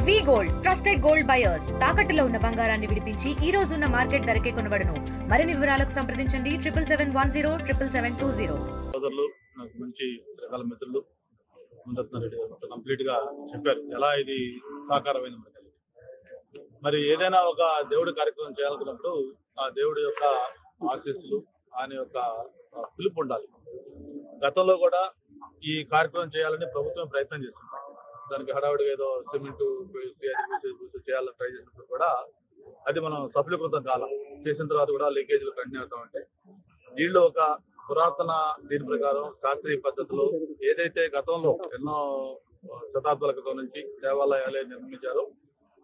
వి gold trusted gold buyers తాకట్టులో ఉన్న బంగారాన్ని విడిపించి ఈ రోజు ఉన్న మార్కెట్ ధరకే కొనబడును. మరిన్ని వివరాలకు సంప్రదించండి 7710 సోదరులు నాకు మంచి రకాల మిత్రులు ముందరత్న రెడ్డి గారు కంప్లీట్ గా చెప్పారు ఎలా ఇది సాకారమైంది మనకి. మరి ఏదైనా ఒక దేవుడి కార్యక్రమం చేయాలనుకున్నప్పుడు ఆ దేవుడి యొక్క ఆశీస్సులు ఆయన యొక్క పిలుపు ఉండాలి. గతంలో కూడా ఈ కార్యక్రమం చేయాలని ప్రభుత్వం ప్రయత్నం చేస్తుంది. దానికి హడావుడిగా ఏదో సిమెంట్ చేయాలని ట్రై చేసినప్పుడు కూడా అది మనం సఫలీకృతం కాలం చేసిన తర్వాత కూడా లీకేజీలు కంటిన్యూ అవుతా ఉంటాయి. దీనిలో ఒక పురాతన దీని ప్రకారం శాస్త్రీయ పద్ధతిలో ఏదైతే గతంలో ఎన్నో శతాబ్దాల క్రితం నుంచి దేవాలయాలే నిర్మించారో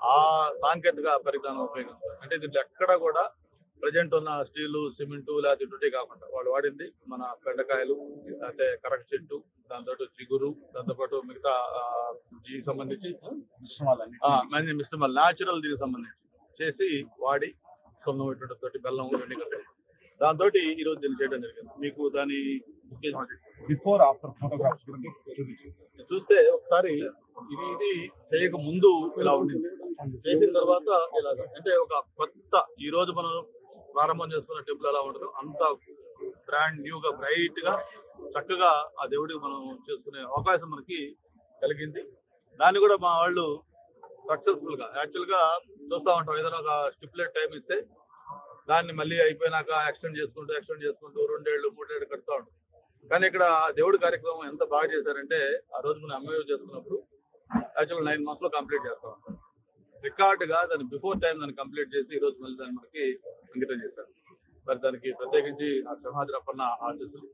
ఆ సాంకేతిక పరిజ్ఞానం ఉపయోగిస్తారు. అంటే దీంట్లో ఎక్కడ కూడా ప్రజెంట్ ఉన్న స్టీలు సిమెంటు లేదా ఇటువంటి కాకుండా వాళ్ళు వాడింది మన బెండకాయలు అంటే కరెక్ట్ చెట్టు, దాంతో చిగురు, దాంతో పాటు మిగతా దీనికి సంబంధించి మిశ్రమాలు న్యాచురల్ దీనికి సంబంధించి చేసి వాడి సొంతం తోటి బెల్లం ఇవన్నీ కలిపి దాంతో ఈ రోజు దీన్ని చేయడం జరిగింది. మీకు దాని బిఫోర్ ఆఫ్టర్ ఫోటోగ్రాఫ్స్ చూస్తే ఒకసారి ఇది చేయక ముందు ఇలా ఉండింది, చేసిన తర్వాత ఇలాగ అంటే ఒక కొత్త ఈ రోజు మనం ప్రారంభం చేసుకున్న టెంపుల్ ఎలా ఉండదు అంత బ్రాండ్ న్యూ గా బ్రైట్ గా చక్కగా ఆ దేవుడికి మనం చేసుకునే అవకాశం మనకి కలిగింది. దాన్ని కూడా మా వాళ్ళు సక్సెస్ఫుల్ గా యాక్చువల్ గా చూస్తా ఉంటాం. ఏదైనా ఒక స్టిపులేట్ టైం ఇస్తే దాన్ని మళ్ళీ అయిపోయినాక ఎక్స్టెండ్ చేసుకుంటూ 2 ఏళ్ళు 3 ఏళ్ళు కడుతూ ఉంటాం. కానీ ఇక్కడ దేవుడి కార్యక్రమం ఎంత బాగా చేశారంటే ఆ రోజు మనం ఎంఓయూ చేసుకున్నప్పుడు యాక్చువల్ 9 months లో కంప్లీట్ చేస్తా ఉంటాం. రికార్డ్ గా దాన్ని బిఫోర్ టైం దాన్ని కంప్లీట్ చేసి ఈ రోజు మళ్ళీ దాన్ని మనకి అంకితం చేశారు. మరి దానికి ప్రత్యేకించి ఆ సింహాద్రి అప్పన్న ఆశీస్సులు,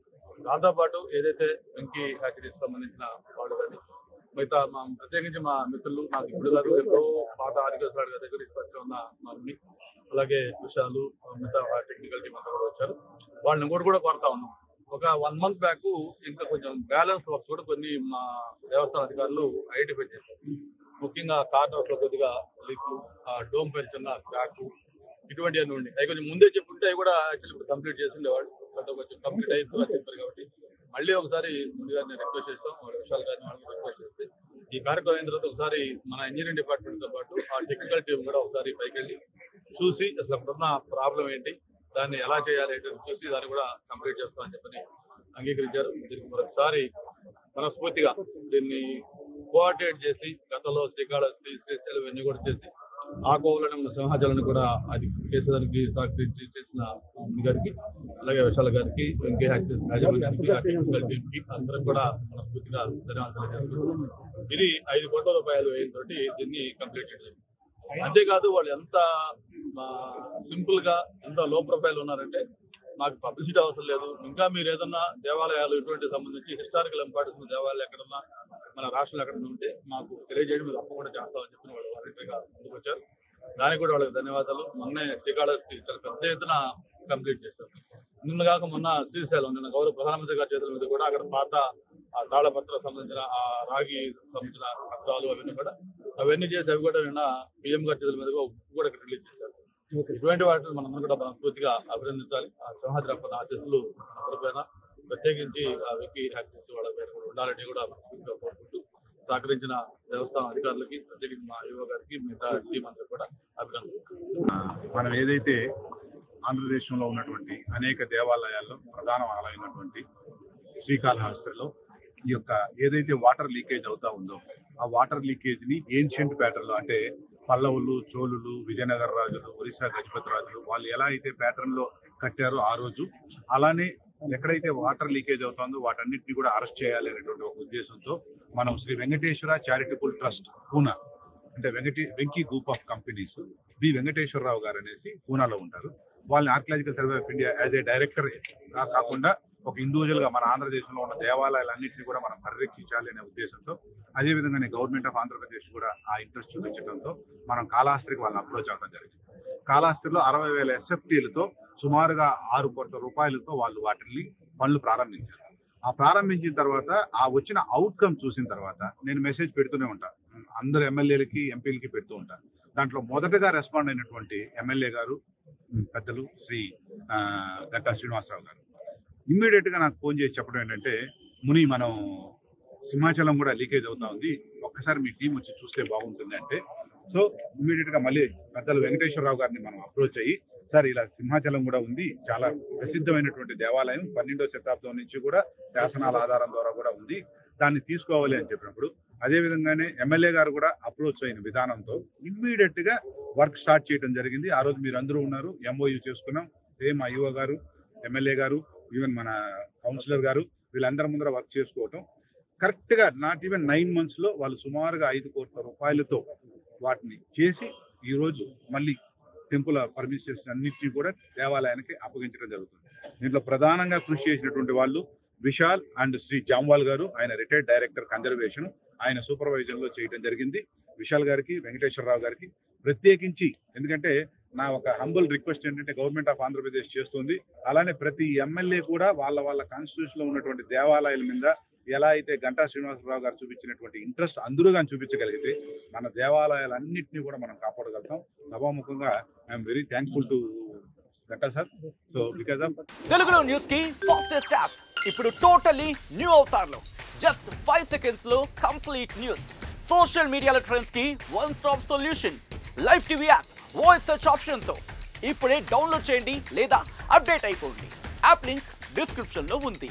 దాంతో పాటు ఏదైతే వెంకీ హ్యాచరీస్ సంబంధించిన వాళ్ళు కానీ మిగతా మా ప్రత్యేకించి మా మిత్రులు నాకు ఇప్పుడు గారు ఎంతో పాత ఆదికేశ్వర గారి దగ్గర పరిచయం ఉన్న మా అలాగే విషయాలు మిగతా టెక్నికల్ టీం అంతా కూడా వచ్చారు. వాళ్ళని కూడా కోరుతా ఉన్నాం. ఒక 1 month బ్యాక్ ఇంకా కొంచెం బ్యాలెన్స్ వర్క్స్ కూడా కొన్ని మా దేవస్థాన అధికారులు ఐడెంటిఫై చేశారు. ముఖ్యంగా కార్నర్స్ లో కొద్దిగా లీక్లు, డోమ్ పైన చిన్న క్రాక్ ఇటువంటి అన్ని ఉండి అవి కొంచెం ముందే చెప్పుంటే అవి కూడా యాక్చువల్లీ కంప్లీట్ చేసి ఉండేవాళ్ళు. కొంచెం కంప్లీట్ అయిపోయి చెప్పారు కాబట్టి మళ్ళీ ఒకసారి ముందుగా నేను రిక్వెస్ట్ చేస్తాం విశాల్ గారిని వాళ్ళని రిక్వెస్ట్ చేస్తే ఈ కార్యక్రమం అయిన తర్వాత ఒకసారి మన ఇంజనీరింగ్ డిపార్ట్మెంట్ తో పాటు ఆ టెక్నికల్ టీం కూడా ఒకసారి పైకి వెళ్ళి చూసి అసలు అప్పుడున్న ప్రాబ్లం ఏంటి, దాన్ని ఎలా చేయాలి చూసి దాన్ని కూడా కంప్లీట్ చేస్తామని చెప్పని అంగీకరించారు. దీనికి మరొకసారి మనస్ఫూర్తిగా దీన్ని కోఆర్డినేట్ చేసి గతంలో శ్రీకాళహస్తి శ్రీశైలం ఇవన్నీ కూడా చేసి ఆ కోవులను మన సింహాచలాన్ని కూడా అది చేసేదానికి సహకరించి చేసిన గారికి అలాగే విశాల గారికి వెంకీ అందరం కూడా మనస్ఫూర్తిగా ధన్యవాదాలు చేస్తున్నాం. ఇది 5 కోట్ల రూపాయలు వ్యయంతో దీన్ని కంప్లీట్ చేశారు. అంతేకాదు వాళ్ళు ఎంత సింపుల్ గా ఎంత లో ప్రొఫైల్ ఉన్నారంటే మాకు పబ్లిసిటీ అవసరం లేదు, ఇంకా మీరు ఏదన్నా దేవాలయాలు ఇటువంటి సంబంధించి హిస్టారికల్ ఇంపార్టెన్స్ దేవాలయాలు ఎక్కడన్నా మన రాష్ట్రంలో ఎక్కడన్నా ఉంటే మాకు తెలియజేయడం మీరు తప్పకుండా చేస్తామని చెప్పిన వాళ్ళు వాలంటీర్గా ముందుకు వచ్చారు. దానికి కూడా వాళ్ళకి ధన్యవాదాలు. మొన్నే శ్రీకాళహస్తి చాలా పెద్ద ఎత్తున కంప్లీట్ చేశారు. నిన్న కాక మొన్న శ్రీశైలం నిన్న గౌరవ ప్రధానమంత్రి గారి చేతుల మీద కూడా అక్కడ పాత తాళపత్ర సంబంధించిన ఆ రాగి సంబంధించిన పత్రాలు అవన్నీ చేసి అవి కూడా నిన్న పిఎం గారి చేతుల మీద కూడా రిలీజ్ చేశారు. ఇటువంటి వాటిని మనం కూడా మనస్ఫూర్తిగా అభినందించాలి. ఆ సింహాద్రి అప్పన్న ఆశీస్సులు ఎవరిపైన ప్రత్యేకించి ఆ వెంకీ హ్యాచరీస్ వాళ్ళ పేరు కూడా ఉండాలని కూడా మనస్ఫూర్తిగా కోరుకుంటూ సహకరించిన దేవస్థానం అధికారులకి ప్రత్యేకించి మా యువ గారికి మిగతా టీం అందరూ కూడా అభినందిస్తున్నాం. మనం ఏదైతే ఆంధ్రదేశంలో ఉన్నటువంటి అనేక దేవాలయాల్లో ప్రధాన ఆలయమైనటువంటి శ్రీకాళహస్తిలో ఈ యొక్క ఏదైతే వాటర్ లీకేజ్ అవుతా ఉందో ఆ వాటర్ లీకేజ్ ని ఏన్షియంట్ ప్యాటర్న్ లో అంటే పల్లవులు, చోళులు, విజయనగర రాజులు, ఒరిస్సా గజపతి రాజులు వాళ్ళు ఎలా అయితే ప్యాటర్న్ లో కట్టారో ఆ రోజు అలానే ఎక్కడైతే వాటర్ లీకేజ్ అవుతుందో వాటన్నిటిని కూడా అరెస్ట్ చేయాలి అనేటువంటి ఒక ఉద్దేశంతో మనం శ్రీ వెంకటేశ్వర చారిటబుల్ ట్రస్ట్ పూనా అంటే Venky group of companies B Venkateswara Rao garu అనేసి పూనాలో ఉంటారు. వాళ్ళని archaeological survey of India as a director కాకుండా ఒక ఇండివిజువల్ గా మన ఆంధ్రదేశంలో ఉన్న దేవాలయాలన్నింటినీ కూడా మనం పరిరక్షించాలి అనే ఉద్దేశంతో అదే విధంగా గవర్నమెంట్ ఆఫ్ ఆంధ్రప్రదేశ్ కూడా ఆ ఇంట్రెస్ట్ చూపించడంతో మనం కాళహస్తికి వాళ్ళని అప్రోచ్ అవ్వడం జరిగింది. కాళహస్తిలో 60,000 SFTలతో సుమారుగా 6 కోట్ల రూపాయలతో వాళ్ళు వాటిని పనులు ప్రారంభించారు. ఆ ప్రారంభించిన తర్వాత ఆ వచ్చిన అవుట్కమ్ చూసిన తర్వాత నేను మెసేజ్ పెడుతూనే ఉంటాను, అందరు ఎమ్మెల్యేలకి ఎంపీలకి పెడుతూ ఉంటాను. దాంట్లో మొదటగా రెస్పాండ్ అయినటువంటి ఎమ్మెల్యే గారు పెద్దలు శ్రీ గంటా శ్రీనివాసరావు గారు ఇమ్మీడియట్ గా నాకు ఫోన్ చేసి చెప్పడం ఏంటంటే, ముని మనం సింహాచలం కూడా లీకేజ్ అవుతా ఉంది, ఒక్క ఒక్కసారి మీ టీం వచ్చి చూస్తే బాగుంటుంది అంటే, సో ఇమీడియట్ గా మళ్ళీ పెద్దలు వెంకటేశ్వరరావు గారిని మనం అప్రోచ్ అయ్యి, సార్ ఇలా సింహాచలం కూడా ఉంది, చాలా ప్రసిద్ధమైనటువంటి దేవాలయం, 12వ శతాబ్దం నుంచి కూడా శాసనాల ఆధారం ద్వారా కూడా ఉంది, దాన్ని తీసుకోవాలి అని చెప్పినప్పుడు, అదే విధంగానే ఎమ్మెల్యే గారు కూడా అప్రోచ్ అయిన విధానంతో ఇమ్మీడియట్ గా వర్క్ స్టార్ట్ చేయడం జరిగింది. ఆ రోజు మీరు అందరూ ఉన్నారు, MOU చేసుకున్నాం. సేమ్ IO గారు, ఎమ్మెల్యే గారు, ఈవెన్ మన కౌన్సిలర్ గారు, వీళ్ళందరి ముందర వర్క్ చేసుకోవటం కరెక్ట్ గా నాట్ ఈవెన్ 9 months లో వాళ్ళు సుమారుగా 5 కోట్ల రూపాయలతో వాటిని చేసి ఈ రోజు మళ్ళీ టెంపుల్ పర్మిషన్స్ అన్నిటినీ కూడా దేవాలయానికి అప్పగించడం జరుగుతుంది. దీంట్లో ప్రధానంగా కృషి చేసినటువంటి వాళ్ళు విశాల్ అండ్ శ్రీ జామ్వాల్ గారు, ఆయన రిటైర్డ్ డైరెక్టర్ కన్జర్వేషన్, ఆయన సూపర్వైజర్ లో చేయడం జరిగింది. విశాల్ గారికి, వెంకటేశ్వరరావు గారికి ప్రత్యేకించి, ఎందుకంటే నా ఒక హంబుల్ రిక్వెస్ట్ ఏంటంటే గవర్నమెంట్ ఆఫ్ ఆంధ్రప్రదేశ్ చేస్తుంది, అలానే ప్రతి ఎమ్మెల్యే కూడా వాళ్ళ కాన్స్టిట్యూషన్ లో ఉన్నటువంటి దేవాలయాల మీద ఎలా అయితే గంటా శ్రీనివాసరావు గారు చూపించినటువంటి ఇంట్రెస్ట్ అందరూ కానీ చూపించగలిగితే మన దేవాలయాలన్నింటినీ కూడా మనం కాపాడగలుగుతాం. సభాముఖంగా I'm very thankful to Ganta sir. So because of తెలుగులో న్యూస్ కి ఫాస్టెస్ట్ యాప్ ఇప్పుడు టోటలీ న్యూ అవతార్లో జస్ట్ 5 seconds లో కంప్లీట్ న్యూస్. సోషల్ మీడియాలో ట్రెండ్స్ కి one stop solution. Live TV app voice search option తో ఇప్పుడే డౌన్లోడ్ చేయండి లేదా అప్డేట్ అయిపోండి. యాప్ లింక్ డిస్క్రిప్షన్ లో ఉంది.